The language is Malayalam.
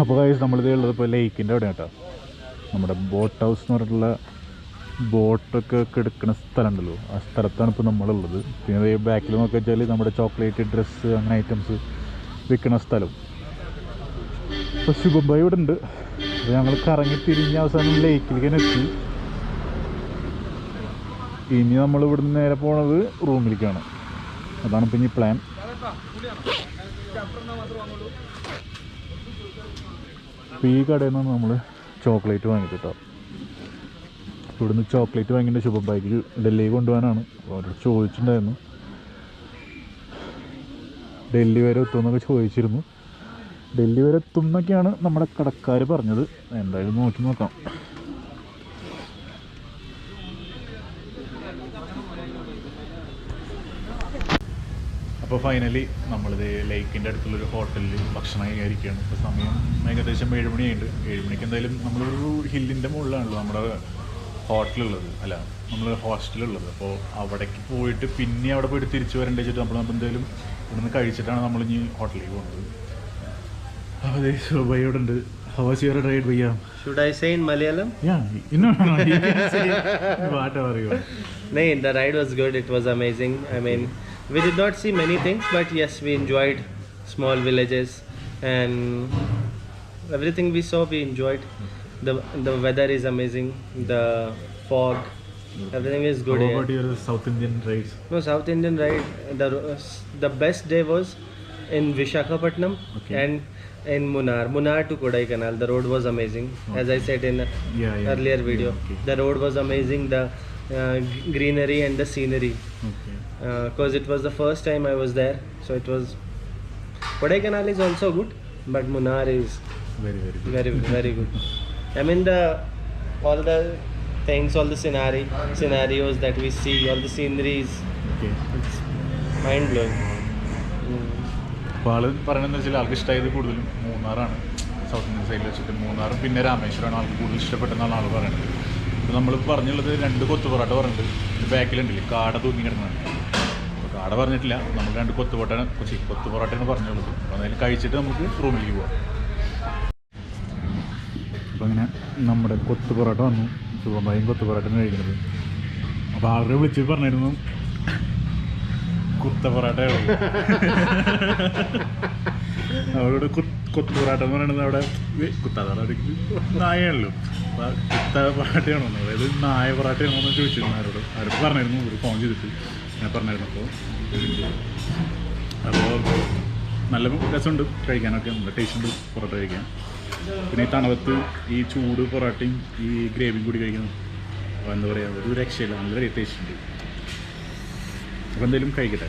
അപ്പോൾ ഗൈസ് നമ്മളിത് ഉള്ളത് ഇപ്പോൾ ലേക്കിൻ്റെ അവിടെ കേട്ടോ. നമ്മുടെ ബോട്ട് ഹൗസ് എന്ന് പറഞ്ഞിട്ടുള്ള ബോട്ടൊക്കെ എടുക്കുന്ന സ്ഥലമുണ്ടല്ലോ, ആ സ്ഥലത്താണ് ഇപ്പോൾ നമ്മളുള്ളത്. പിന്നെ ബാക്കിൽ നോക്കി വെച്ചാൽ നമ്മുടെ ചോക്ലേറ്റ്, ഡ്രസ്സ്, അങ്ങനെ ഐറ്റംസ് വിൽക്കുന്ന സ്ഥലം. ഇപ്പോൾ ശുഭബായി ഇവിടെ ഉണ്ട്. അപ്പോൾ ഞങ്ങൾ കറങ്ങി തിരിഞ്ഞ് അവസാനം ലേക്കിലേക്ക് തന്നെ എത്തി. ഇനി നമ്മൾ ഇവിടുന്ന് നേരെ പോണത് റൂമിലേക്കാണ്. അതാണ് ഇപ്പം ഇനി പ്ലാൻ. അപ്പോൾ ഈ കടയിൽ നിന്നാണ് നമ്മൾ ചോക്ലേറ്റ് വാങ്ങിച്ചിട്ടോ. ഇവിടുന്ന് ചോക്ലേറ്റ് വാങ്ങിയിട്ട് ശുഭബായിക്ക് ഡൽഹി കൊണ്ടുപോകാനാണ്. അവർ ചോദിച്ചിട്ടുണ്ടായിരുന്നു ഡൽഹി വരെ എത്തുമെന്നൊക്കെ ചോദിച്ചിരുന്നു. ഡൽഹി വരെ എത്തും എന്നൊക്കെയാണ് നമ്മുടെ കടക്കാർ പറഞ്ഞത്. എന്തായാലും നോക്കി നോക്കാം. അപ്പോൾ ഫൈനലി നമ്മളിത് ലേക്കിൻ്റെ അടുത്തുള്ളൊരു ഹോട്ടലിൽ ഭക്ഷണം കഴിക്കാനിരിക്കുകയാണ്. ഇപ്പോൾ സമയം ഏകദേശം 7 മണിയായിട്ടുണ്ട്. 7 മണിക്ക് എന്തായാലും നമ്മളൊരു ഹില്ലിൻ്റെ മുകളിലാണല്ലോ നമ്മുടെ ഹോട്ടലുള്ളത്, അല്ല നമ്മൾ ഹോസ്റ്റലുള്ളത്. അപ്പോൾ അവിടേക്ക് പോയിട്ട് പിന്നെ അവിടെ പോയിട്ട് തിരിച്ചു വരേണ്ടി വെച്ചിട്ട് നമ്മൾ എന്തായാലും ഇവിടുന്ന് കഴിച്ചിട്ടാണ് നമ്മൾ ഇനി ഹോട്ടലിലേക്ക് പോകുന്നത്. അപ്പോൾ അതേ ഭയ്യ ഇവിടെ ഉണ്ട്. How was your ride, Bhaiya? Should I say in Malayalam? Yeah, no, you can say whatever you want. No, the ride was good. It was amazing. I mean, we did not see many things, but yes, we enjoyed small villages and everything we saw. We enjoyed. The weather is amazing. The fog, everything is good. How about your South Indian rides? No, South Indian ride. The best day was in Visakhapatnam and in Munnar to Kodaikanal. The road was amazing. As I said in earlier video, the road was amazing. The greenery and the scenery. Because it was the first time I was there, so it was. Kodaikanal is also good, but Munnar is very good. I mean all the things, all the scenarios that we see, all the sceneries. It's mind blowing. അപ്പോൾ ആൾ പറയണമെന്ന് വെച്ചാൽ ആൾക്ക് ഇഷ്ടമായത് കൂടുതലും മൂന്നാറാണ്. സൗത്ത് ഇന്ത്യൻ സൈഡിൽ വെച്ചിട്ട് മൂന്നാറും പിന്നെ രാമേശ്വരമാണ് ആൾക്ക് കൂടുതൽ ഇഷ്ടപ്പെട്ടെന്നാണ് ആൾ പറയുന്നത്. ഇപ്പോൾ നമ്മൾ പറഞ്ഞുള്ളത് 2 കൊത്തു പൊറോട്ട പറഞ്ഞിട്ട് ബാക്കിലുണ്ടല്ലേ കാട തൂങ്ങി കിടന്നാണ്. അപ്പോൾ കാട പറഞ്ഞിട്ടില്ല, നമ്മൾ 2 കൊത്തു പൊറോട്ടയാണ് പറഞ്ഞുള്ളത്. അപ്പോൾ അതിൽ കഴിച്ചിട്ട് നമുക്ക് റൂമിലേക്ക് പോകാം. അപ്പോൾ അങ്ങനെ നമ്മുടെ കൊത്തു പൊറോട്ട വന്നു. ശുഭമായും കൊത്തു പൊറോട്ടയാണ് കഴിക്കുന്നത്. അപ്പോൾ ആളുടെ വിളിച്ച് പറഞ്ഞിരുന്നു കുത്ത പൊറോട്ടയാണ്. അവരോട് കൊത്തു പൊറോട്ട എന്ന് പറയുന്നത് അവിടെ കുത്താതെ നായയാണല്ലോ. അപ്പോൾ കുത്ത പൊറോട്ടയാണോ, അതായത് നായ പൊറോട്ടയാണോ എന്ന് ചോദിച്ചിരുന്നു അവരോട് പറഞ്ഞിരുന്നു. ഒരു ഫോൺ ചെയ്തിട്ട് ഞാൻ പറഞ്ഞിരുന്നു. അപ്പോൾ നല്ല രസമുണ്ട് കഴിക്കാനൊക്കെ, നല്ല ടേസ്റ്റ് ഉണ്ട് പൊറോട്ട കഴിക്കാൻ. പിന്നെ ഈ തണുപ്പത്ത് ഈ ചൂട് പൊറോട്ടയും ഈ ഗ്രേവിയും കൂടി കഴിക്കുന്നു. അപ്പോൾ എന്താ പറയുക, ഒരു രക്ഷയില്ല, നല്ല ടേസ്റ്റ് ഉണ്ട്. അപ്പോൾ എന്തായാലും കഴിക്കട്ടെ.